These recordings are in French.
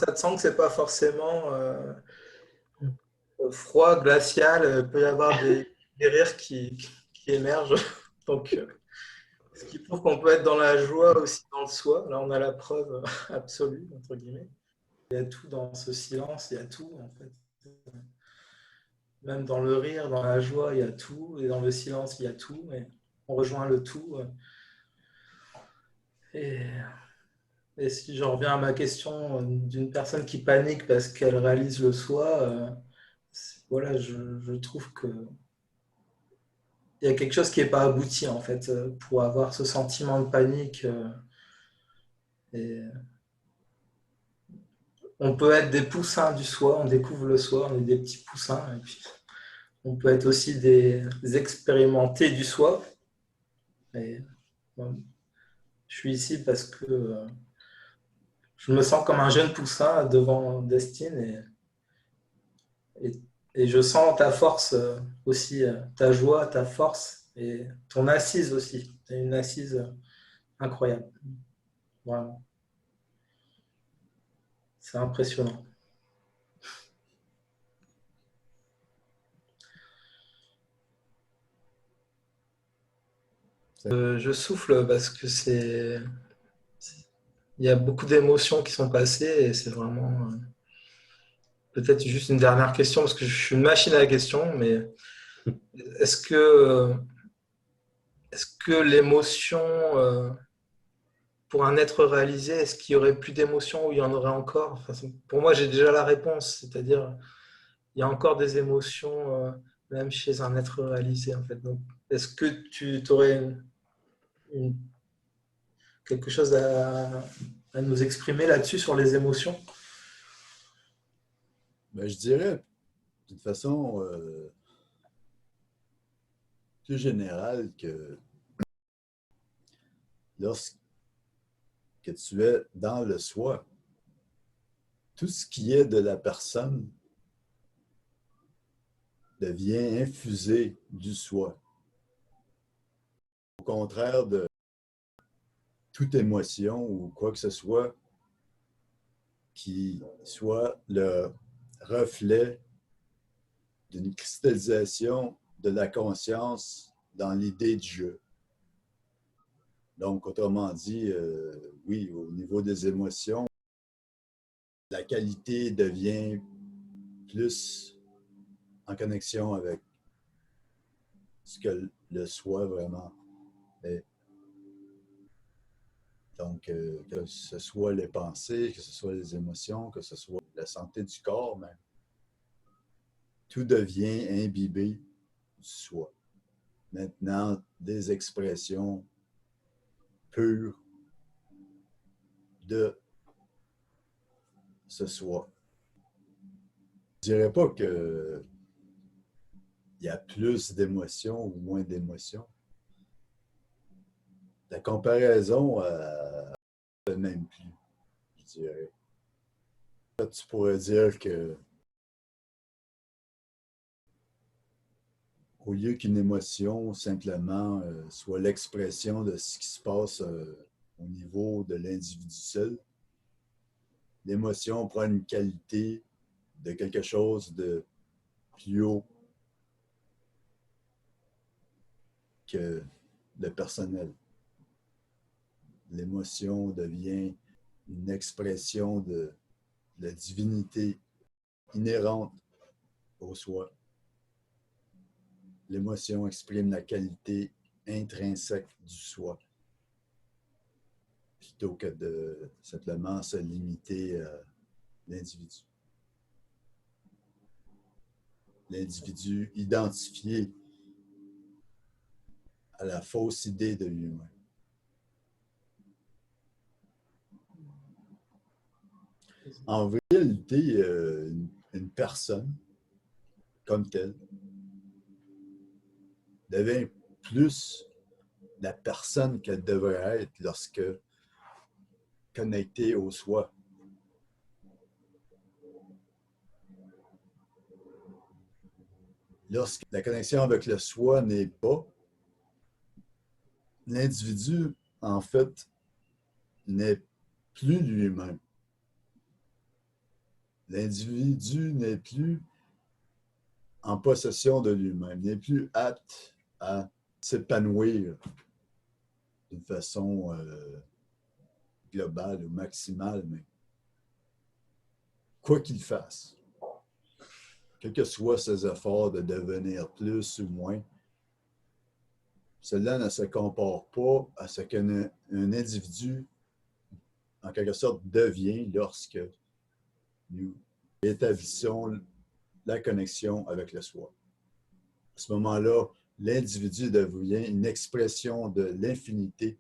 ça te sent que c'est pas forcément froid, glacial. Il peut y avoir des rires qui émergent. Donc, ce qui prouve qu'on peut être dans la joie aussi dans le soi. Là, on a la preuve absolue, entre guillemets. Il y a tout dans ce silence, il y a tout, en fait. Même dans le rire, dans la joie, il y a tout. Et dans le silence, il y a tout. Et on rejoint le tout. Et, et si je reviens à ma question d'une personne qui panique parce qu'elle réalise le soi, voilà, je trouve que il y a quelque chose qui n'est pas abouti en fait pour avoir ce sentiment de panique. Et on peut être des poussins du soi, on découvre le soi, on est des petits poussins. Et puis on peut être aussi des expérimentés du soi. Et, je suis ici parce que je me sens comme un jeune poussin devant Destine et, et je sens ta force aussi, ta joie, ta force et ton assise aussi. Tu une assise incroyable, vraiment. C'est impressionnant. Je souffle parce que il y a beaucoup d'émotions qui sont passées et c'est vraiment peut-être juste une dernière question parce que je suis une machine à la question, mais est-ce que, est-ce que l'émotion pour un être réalisé, est-ce qu'il y aurait plus d'émotions ou il y en aurait encore? Enfin, pour moi, j'ai déjà la réponse, c'est-à-dire il y a encore des émotions même chez un être réalisé en fait. Donc, est-ce que tu aurais une- quelque chose à nous exprimer là-dessus sur les émotions? Ben, je dirais, d'une façon plus générale, que lorsque tu es dans le soi, tout ce qui est de la personne devient infusé du soi. Au contraire de toute émotion ou quoi que ce soit qui soit le reflet d'une cristallisation de la conscience dans l'idée du jeu. Donc, autrement dit, oui, au niveau des émotions, la qualité devient plus en connexion avec ce que le soi vraiment est. Donc, que ce soit les pensées, que ce soit les émotions, que ce soit la santé du corps, même, tout devient imbibé du soi. Maintenant, des expressions pures de ce soi. Je ne dirais pas qu'il y a plus d'émotions ou moins d'émotions. La comparaison ne même plus, je dirais. Tu pourrais dire que au lieu qu'une émotion simplement soit l'expression de ce qui se passe au niveau de l'individu seul, l'émotion prend une qualité de quelque chose de plus haut que le personnel. L'émotion devient une expression de la divinité inhérente au soi. L'émotion exprime la qualité intrinsèque du soi, plutôt que de simplement se limiter à l'individu. L'individu identifié à la fausse idée de lui-même. En réalité, une personne comme telle devient plus la personne qu'elle devrait être lorsque connectée au soi. Lorsque la connexion avec le soi n'est pas, l'individu, en fait, n'est plus lui-même. L'individu n'est plus en possession de lui-même, n'est plus apte à s'épanouir d'une façon globale ou maximale, mais quoi qu'il fasse, quels que soient ses efforts de devenir plus ou moins, cela ne se compare pas à ce qu'un individu, en quelque sorte, devient lorsque nous établissons la connexion avec le soi. À ce moment-là, l'individu devient une expression de l'infinité,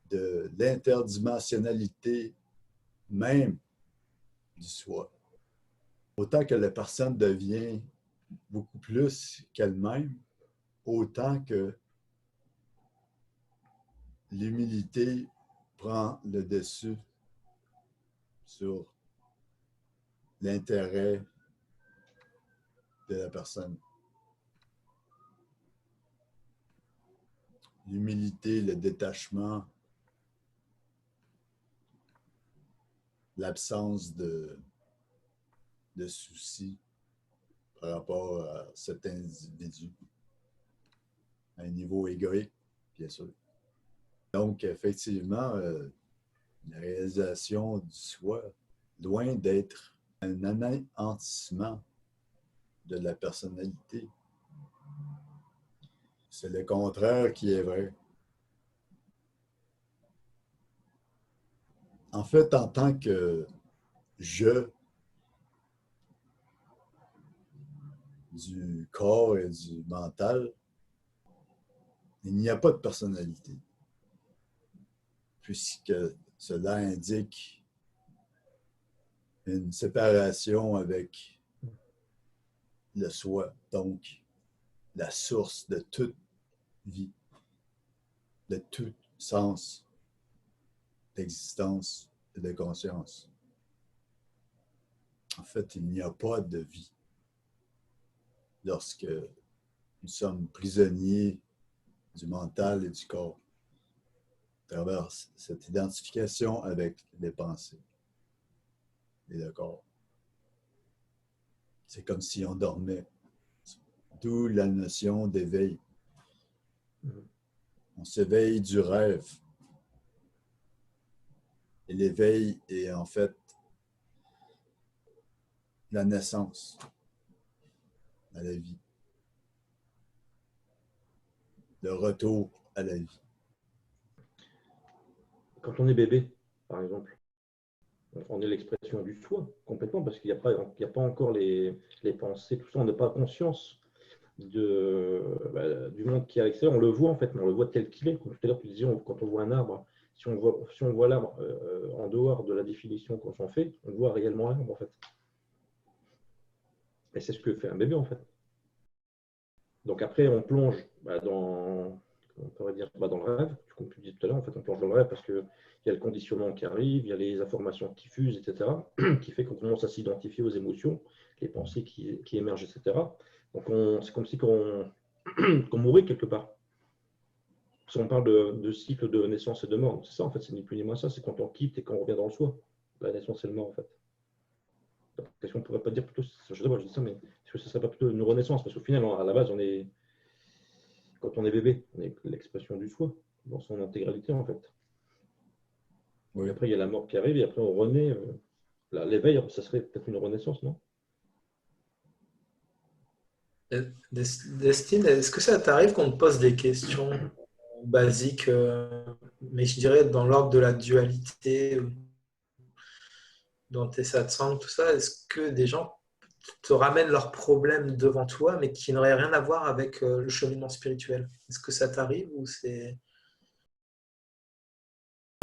de l'interdimensionnalité même du soi. Autant que la personne devient beaucoup plus qu'elle-même, autant que l'humilité prend le dessus sur l'intérêt de la personne. L'humilité, le détachement, l'absence de soucis par rapport à cet individu, à un niveau égoïque, bien sûr. Donc, effectivement, la réalisation du soi, loin d'être un anéantissement de la personnalité, c'est le contraire qui est vrai. En fait, en tant que je du corps et du mental, il n'y a pas de personnalité, puisque cela indique une séparation avec le soi, donc la source de toute vie, de tout sens d'existence et de conscience. En fait, il n'y a pas de vie lorsque nous sommes prisonniers du mental et du corps à travers cette identification avec les pensées et le corps. C'est comme si on dormait. D'où la notion d'éveil. On s'éveille du rêve. Et l'éveil est en fait la naissance à la vie. Le retour à la vie. Quand on est bébé, par exemple, on est l'expression du soi, complètement, parce qu'il n'y a pas encore les pensées, tout ça, on n'a pas conscience du monde qui est à l'extérieur. On le voit en fait, mais on le voit tel qu'il est. Comme tout à l'heure, tu disais, quand on voit un arbre, si on voit l'arbre en dehors de la définition qu'on s'en fait, on voit réellement l'arbre en fait. Et c'est ce que fait un bébé en fait. Donc après, on plonge on pourrait dire, dans le rêve, comme tu disais tout à l'heure, en fait, on plonge dans le rêve parce qu'il y a le conditionnement qui arrive, il y a les informations qui fusent, etc., qui fait qu'on commence à s'identifier aux émotions, les pensées qui émergent, etc. Donc c'est comme si qu'on mourait quelque part. Si on parle de cycle de naissance et de mort, c'est ça en fait, c'est ni plus ni moins ça, c'est quand on quitte et qu'on revient dans le soi. La naissance et le mort en fait. Donc, est-ce qu'on ne pourrait pas dire plutôt, je sais pas, je dis ça, mais est-ce que ce ne serait pas plutôt une renaissance? Parce qu'au final, à la base, quand on est bébé, on est l'expression du soi, dans son intégralité en fait. Oui. Et après, il y a la mort qui arrive et après, on renaît. L'éveil, ça serait peut-être une renaissance, non? Destine, est-ce que ça t'arrive qu'on te pose des questions basiques, mais je dirais dans l'ordre de la dualité, dans tes satsangs, tout ça? Est-ce que des gens te ramènent leurs problèmes devant toi, mais qui n'auraient rien à voir avec le cheminement spirituel? Est-ce que ça t'arrive ou c'est...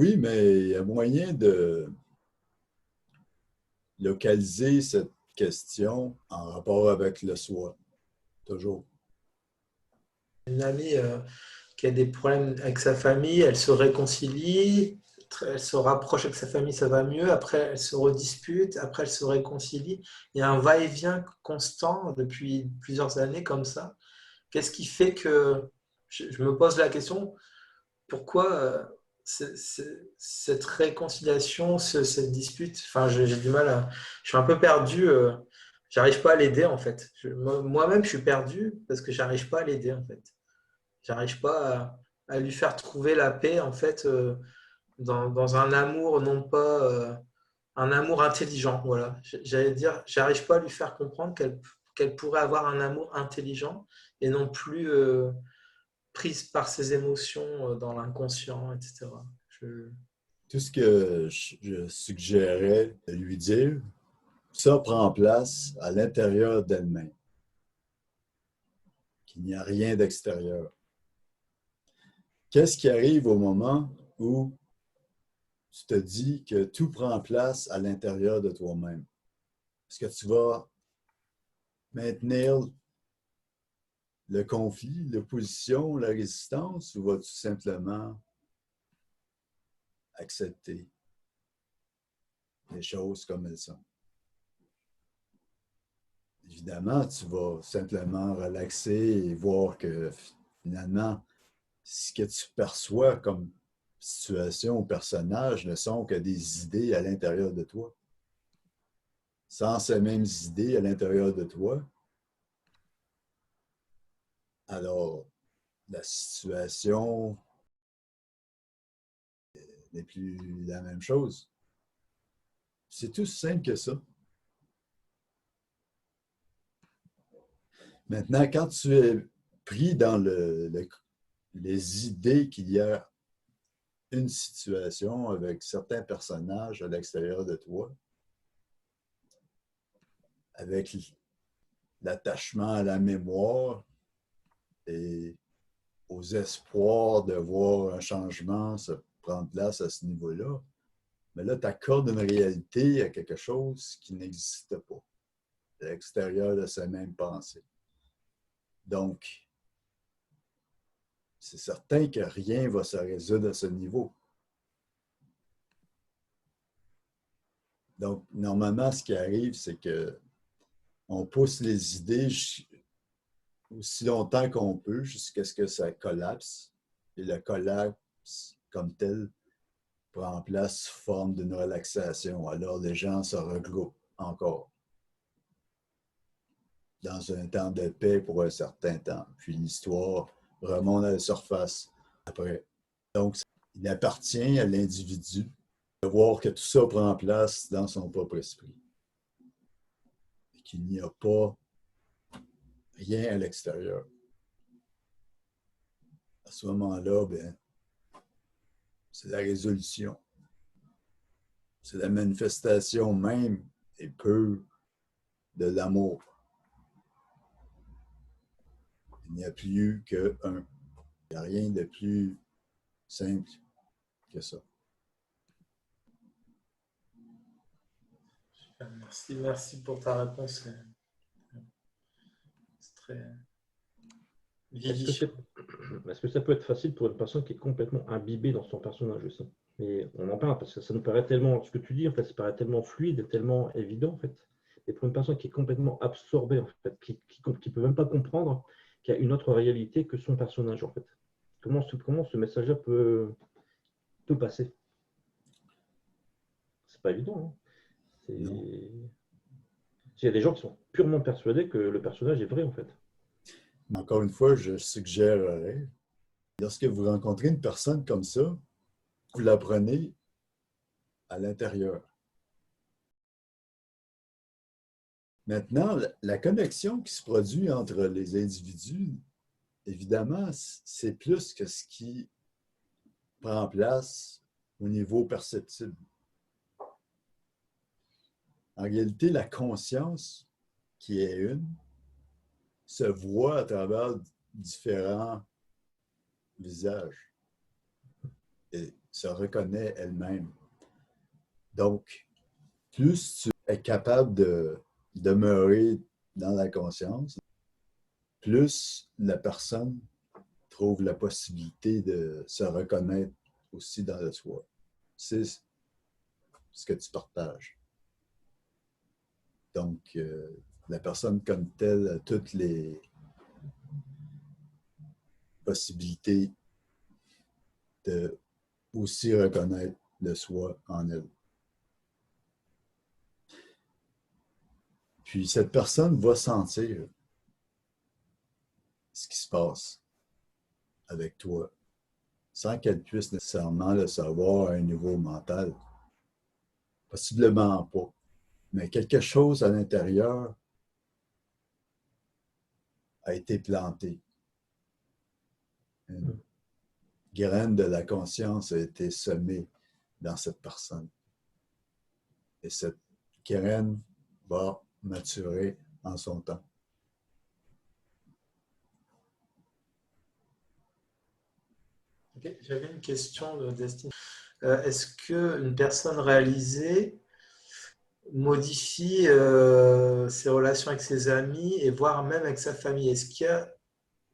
Oui, mais il y a moyen de localiser cette question en rapport avec le soi, toujours. Une amie qui a des problèmes avec sa famille, elle se réconcilie, elle se rapproche avec sa famille, ça va mieux, après elle se redispute, après elle se réconcilie. Il y a un va-et-vient constant depuis plusieurs années comme ça. Qu'est-ce qui fait que, je me pose la question, pourquoi cette réconciliation, cette dispute, enfin, j'ai du mal à. Je suis un peu perdu. J'arrive pas à l'aider, en fait. Moi-même, je suis perdu parce que j'arrive pas à l'aider, en fait. J'arrive pas à lui faire trouver la paix, en fait, dans un amour, non pas un amour intelligent. Voilà. J'allais dire, j'arrive pas à lui faire comprendre qu'elle pourrait avoir un amour intelligent et non plus prise par ses émotions dans l'inconscient, etc. Tout ce que je suggérais de lui dire, ça prend place à l'intérieur d'elle-même, qu'il n'y a rien d'extérieur. Qu'est-ce qui arrive au moment où tu te dis que tout prend place à l'intérieur de toi-même? Est-ce que tu vas maintenir le conflit, l'opposition, la résistance, ou vas-tu simplement accepter les choses comme elles sont? Évidemment, tu vas simplement relaxer et voir que finalement, ce que tu perçois comme situation ou personnage ne sont que des idées à l'intérieur de toi. Sans ces mêmes idées à l'intérieur de toi, alors la situation n'est plus la même chose. C'est tout simple que ça. Maintenant, quand tu es pris dans les idées qu'il y a une situation avec certains personnages à l'extérieur de toi, avec l'attachement à la mémoire et aux espoirs de voir un changement se prendre place à ce niveau-là, mais là, tu accordes une réalité à quelque chose qui n'existe pas, à l'extérieur de ces mêmes pensées. Donc, c'est certain que rien ne va se résoudre à ce niveau. Donc, normalement, ce qui arrive, c'est qu'on pousse les idées aussi longtemps qu'on peut jusqu'à ce que ça collapse. Et le collapse, comme tel, prend place sous forme d'une relaxation. Alors, les gens se regroupent encore dans un temps de paix pour un certain temps. Puis l'histoire remonte à la surface après. Donc, il appartient à l'individu de voir que tout ça prend place dans son propre esprit. Et qu'il n'y a pas rien à l'extérieur. À ce moment-là, bien, c'est la résolution. C'est la manifestation même et pure de l'amour. Il n'y a plus qu'un. Il n'y a rien de plus simple que ça. Merci pour ta réponse. C'est très vivifiant. Est-ce que ça peut être facile pour une personne qui est complètement imbibée dans son personnage aussi? Et on en parle parce que ça nous paraît tellement, ce que tu dis, en fait, ça paraît tellement fluide, tellement évident, en fait. Et pour une personne qui est complètement absorbée, en fait, qui ne peut même pas comprendre qu'il y a une autre réalité que son personnage, en fait. Comment ce message-là peut passer? C'est pas évident, hein. Il y a des gens qui sont purement persuadés que le personnage est vrai, en fait. Encore une fois, je suggérerais, lorsque vous rencontrez une personne comme ça, vous la prenez à l'intérieur. Maintenant, la connexion qui se produit entre les individus, évidemment, c'est plus que ce qui prend place au niveau perceptible. En réalité, la conscience, qui est une, se voit à travers différents visages et se reconnaît elle-même. Donc, plus tu es capable de demeurer dans la conscience, plus la personne trouve la possibilité de se reconnaître aussi dans le soi. C'est ce que tu partages. Donc, la personne comme telle a toutes les possibilités de aussi reconnaître le soi en elle. Puis cette personne va sentir ce qui se passe avec toi, sans qu'elle puisse nécessairement le savoir à un niveau mental. Possiblement pas. Mais quelque chose à l'intérieur a été planté. Une graine de la conscience a été semée dans cette personne. Et cette graine va maturer en son temps. Okay. J'avais une question de Destiny. Est-ce qu'une personne réalisée modifie ses relations avec ses amis et voire même avec sa famille? Est-ce qu'il y a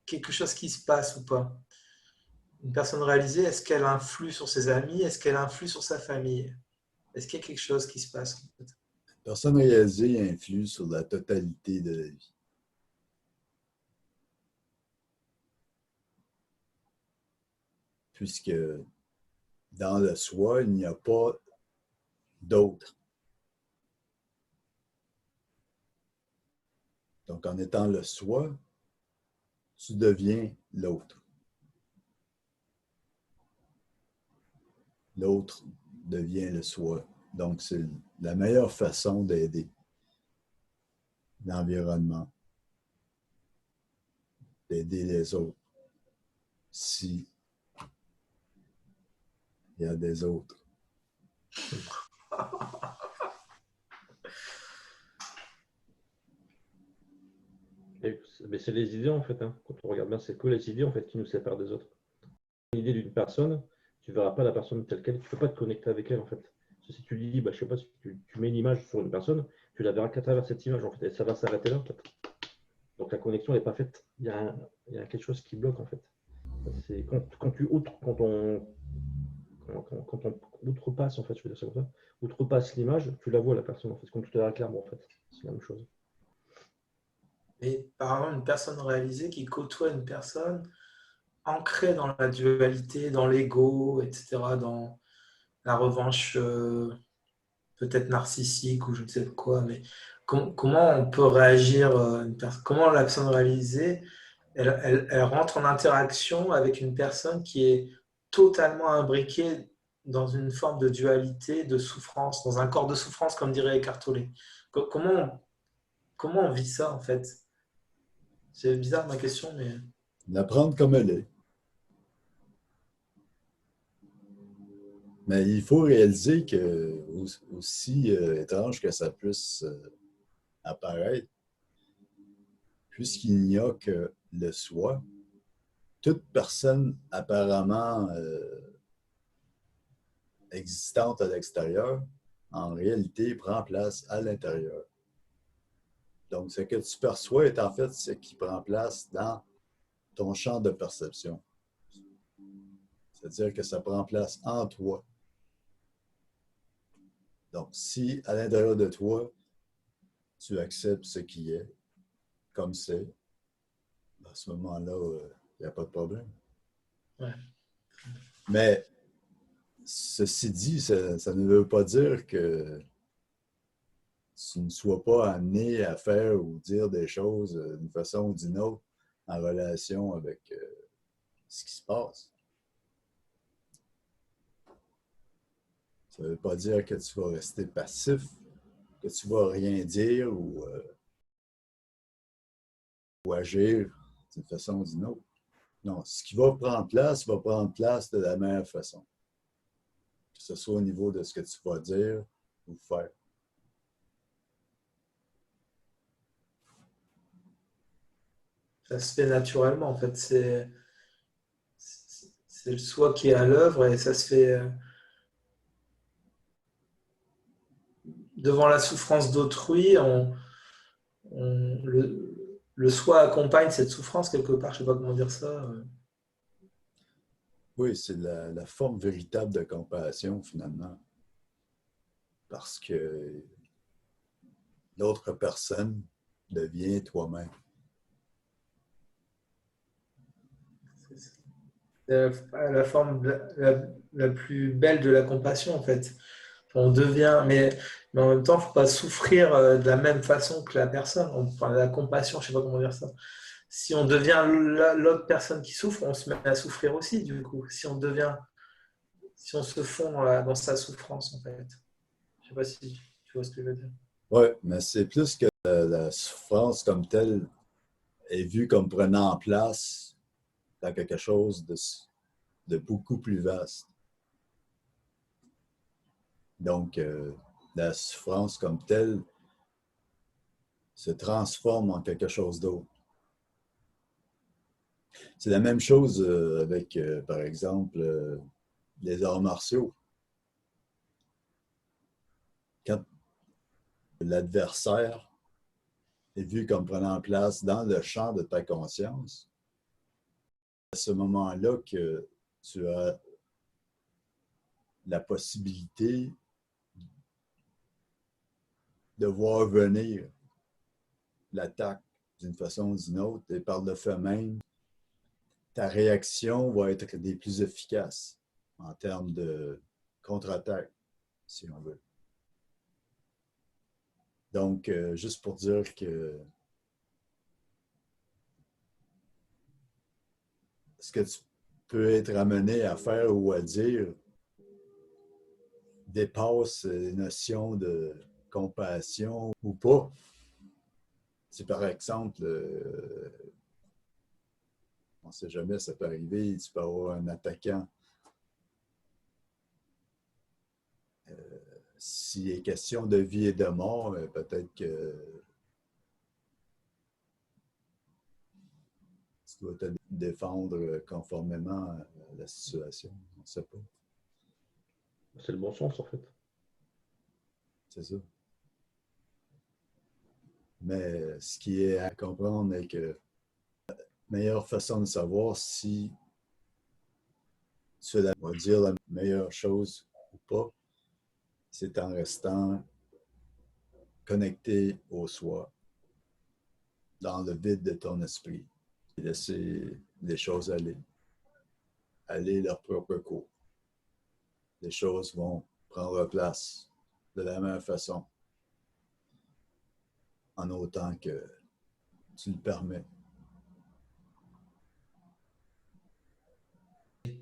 quelque chose qui se passe ou pas? Une personne réalisée, est-ce qu'elle influe sur ses amis? Est-ce qu'elle influe sur sa famille? Est-ce qu'il y a quelque chose qui se passe en fait? La personne réalisée influe sur la totalité de la vie. Puisque dans le soi, il n'y a pas d'autre. Donc, en étant le soi, tu deviens l'autre. L'autre devient le soi. Donc, c'est la meilleure façon d'aider l'environnement, d'aider les autres. Si il y a des autres. Mais c'est les idées en fait. Hein. Quand on regarde bien, c'est que les idées en fait qui nous séparent des autres. L'idée d'une personne, tu ne verras pas la personne telle qu'elle, tu ne peux pas te connecter avec elle en fait. Parce que si tu dis, bah, je sais pas, si tu mets une image sur une personne, tu la verras qu'à travers cette image en fait, et ça va s'arrêter là en fait. Donc la connexion n'est pas faite. Il y a quelque chose qui bloque en fait. C'est quand on outrepasse en fait, je veux dire ça comme ça, outrepasse l'image, tu la vois la personne en fait, comme tout à l'heure avec l'arbre en fait. C'est la même chose. Et par exemple, une personne réalisée qui côtoie une personne ancrée dans la dualité, dans l'ego, etc., dans la revanche peut-être narcissique ou je ne sais quoi, mais comment on peut réagir, comment la personne réalisée, elle rentre en interaction avec une personne qui est totalement imbriquée dans une forme de dualité, de souffrance, dans un corps de souffrance, comme dirait Eckhart Tolle. Comment on vit ça en fait? C'est bizarre ma question, mais... La prendre comme elle est. Mais il faut réaliser que, aussi étrange que ça puisse apparaître, puisqu'il n'y a que le soi, toute personne apparemment existante à l'extérieur, en réalité, prend place à l'intérieur. Donc, ce que tu perçois est en fait ce qui prend place dans ton champ de perception. C'est-à-dire que ça prend place en toi. Donc, si à l'intérieur de toi, tu acceptes ce qui est, comme c'est, à ce moment-là, il n'y a pas de problème. Ouais. Mais, ceci dit, ça ne veut pas dire que tu ne sois pas amené à faire ou dire des choses d'une façon ou d'une autre en relation avec ce qui se passe. Ça ne veut pas dire que tu vas rester passif, que tu ne vas rien dire ou agir d'une façon ou d'une autre. Non, ce qui va prendre place de la meilleure façon. Que ce soit au niveau de ce que tu vas dire ou faire. Ça se fait naturellement en fait. C'est le soi qui est à l'œuvre et ça se fait devant la souffrance d'autrui. Le soi accompagne cette souffrance quelque part. Je ne sais pas comment dire ça. Oui, c'est la forme véritable de compassion finalement. Parce que l'autre personne devient toi-même. la forme la plus belle de la compassion, en fait. On devient, mais en même temps, il ne faut pas souffrir de la même façon que la personne. Enfin, la compassion, je ne sais pas comment dire ça. Si on devient l'autre personne qui souffre, on se met à souffrir aussi, du coup. Si on se fond dans sa souffrance, en fait. Je ne sais pas si tu vois ce que je veux dire. Oui, mais c'est plus que la souffrance comme telle est vue comme prenant place dans quelque chose de beaucoup plus vaste. Donc, la souffrance comme telle se transforme en quelque chose d'autre. C'est la même chose avec, par exemple, les arts martiaux. Quand l'adversaire est vu comme prenant place dans le champ de ta conscience, à ce moment-là que tu as la possibilité de voir venir l'attaque d'une façon ou d'une autre, et par le fait même, ta réaction va être des plus efficaces en termes de contre-attaque, si on veut. Donc, juste pour dire que ce que tu peux être amené à faire ou à dire dépasse les notions de compassion ou pas. Si par exemple, on ne sait jamais, ça peut arriver, tu peux avoir un attaquant. S'il est question de vie et de mort, peut-être que tu dois te défendre conformément à la situation. On ne sait pas. C'est le bon sens, en fait. C'est ça. Mais ce qui est à comprendre est que la meilleure façon de savoir si tu vas dire la meilleure chose ou pas, c'est en restant connecté au soi, dans le vide de ton esprit, et laisser les choses aller leur propre cours. Les choses vont prendre place de la même façon, en autant que tu le permets.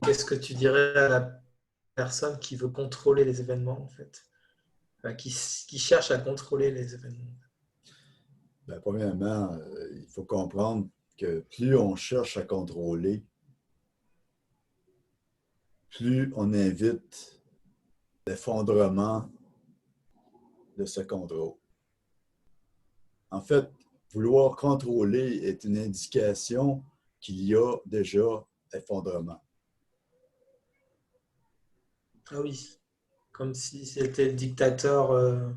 Qu'est-ce que tu dirais à la personne qui veut contrôler les événements, en fait? Enfin, qui cherche à contrôler les événements? Bien, premièrement, il faut comprendre que plus on cherche à contrôler, plus on invite l'effondrement de ce contrôle. En fait, vouloir contrôler est une indication qu'il y a déjà effondrement. Ah oui, comme si c'était le dictateur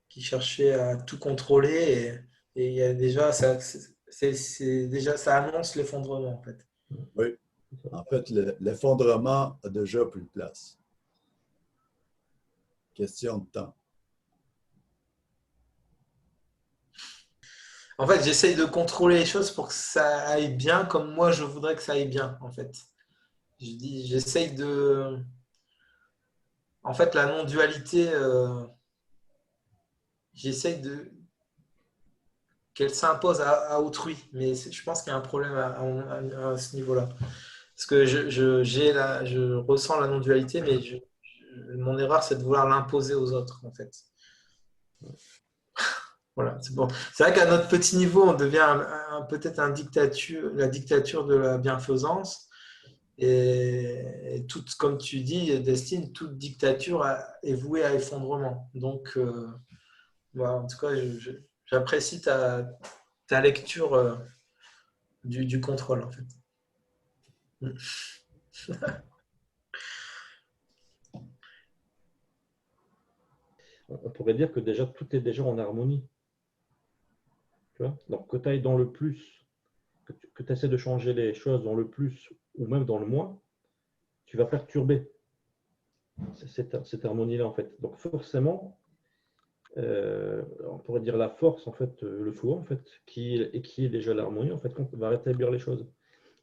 qui cherchait à tout contrôler et il y a déjà déjà ça annonce l'effondrement en fait. Oui, en fait, l'effondrement a déjà pris place. Question de temps. En fait, j'essaye de contrôler les choses pour que ça aille bien comme moi je voudrais que ça aille bien en fait. J'essaye de en fait la non-dualité j'essaye de qu'elle s'impose à autrui mais je pense qu'il y a un problème à ce niveau-là. Parce que je ressens la non-dualité, mais mon erreur, c'est de vouloir l'imposer aux autres, en fait. Voilà, c'est bon. C'est vrai qu'à notre petit niveau, on devient peut-être la dictature de la bienfaisance. Et toute, comme tu dis, Destine, toute dictature est vouée à effondrement. Donc, voilà, en tout cas, j'apprécie ta lecture du contrôle, en fait. On pourrait dire que déjà tout est déjà en harmonie. Tu vois? Donc que tu ailles dans le plus, que tu essaies de changer les choses dans le plus ou même dans le moins, tu vas perturber cette harmonie-là en fait. Donc forcément, on pourrait dire la force en fait, le soi en fait, qui est déjà l'harmonie en fait, va rétablir les choses.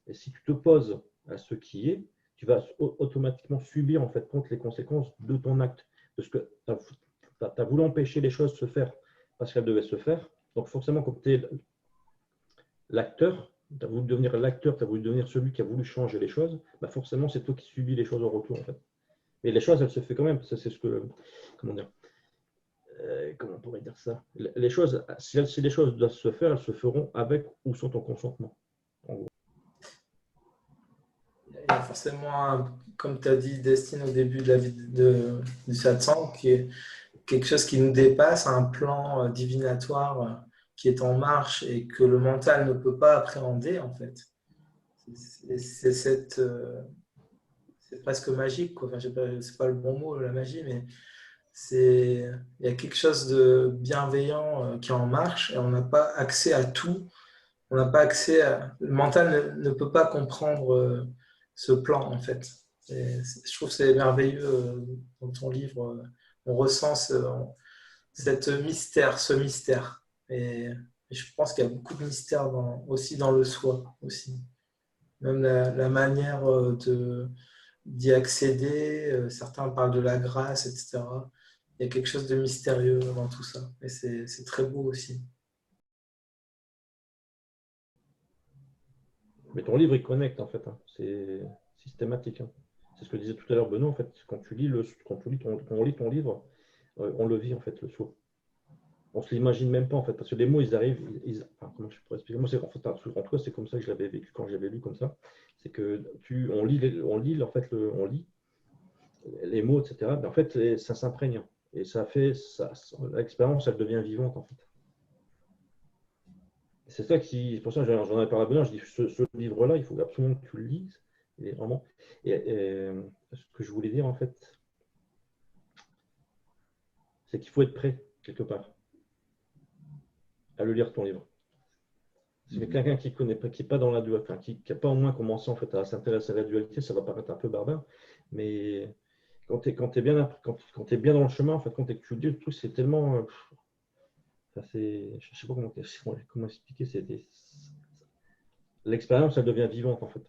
Et si tu te poses à ce qui est, tu vas automatiquement subir en fait compte les conséquences de ton acte. Parce que tu as voulu empêcher les choses de se faire parce qu'elles devaient se faire. Donc forcément, comme tu es l'acteur, tu as voulu devenir l'acteur, tu as voulu devenir celui qui a voulu changer les choses, bah forcément, c'est toi qui subis les choses en retour en fait. Mais les choses, elles se font quand même. Ça, c'est ce que, comment dire, comment on pourrait dire ça? Les choses, si les choses doivent se faire, elles se feront avec ou sans ton consentement. En gros. Il y a forcément, comme tu as dit, Destine au début de la vie du satsang, qui est quelque chose qui nous dépasse, un plan divinatoire qui est en marche et que le mental ne peut pas appréhender, en fait. C'est presque magique, quoi. Enfin, c'est pas le bon mot, la magie, mais il y a quelque chose de bienveillant qui est en marche et on n'a pas accès à tout. On n'a pas accès le mental ne peut pas comprendre ce plan, en fait. Je trouve que c'est merveilleux dans ton livre. On ressent ce mystère. Et je pense qu'il y a beaucoup de mystère aussi dans le soi, aussi. Même la manière d'y accéder, certains parlent de la grâce, etc. Il y a quelque chose de mystérieux dans tout ça. Et c'est très beau aussi. Mais ton livre, il connecte en fait. Hein. C'est systématique. Hein. C'est ce que disait tout à l'heure Benoît. En fait, quand tu lis ton livre, on le vit en fait le soir. On se l'imagine même pas en fait, parce que les mots, ils arrivent. Enfin, comment je pourrais expliquer? Moi, c'est en fait, en tout cas, c'est comme ça que je l'avais vécu quand j'avais lu comme ça. C'est que on lit en fait, on lit les mots, etc. Mais en fait, ça s'imprègne et ça fait l'expérience, elle devient vivante en fait. C'est ça qui, pour ça, j'en avais parlé à Benoît, je dis ce livre-là, il faut absolument que tu le lises. Et vraiment. Et ce que je voulais dire, en fait, c'est qu'il faut être prêt, quelque part, à le lire ton livre. Si quelqu'un qui connaît pas, qui n'est pas dans la dualité, enfin, qui n'a pas au moins commencé en fait, à s'intéresser à la dualité, ça va paraître un peu barbare. Mais quand tu es, bien dans le chemin, en fait, quand tu dis le truc, c'est tellement. Je ne sais pas comment expliquer. L'expérience, elle devient vivante, en fait.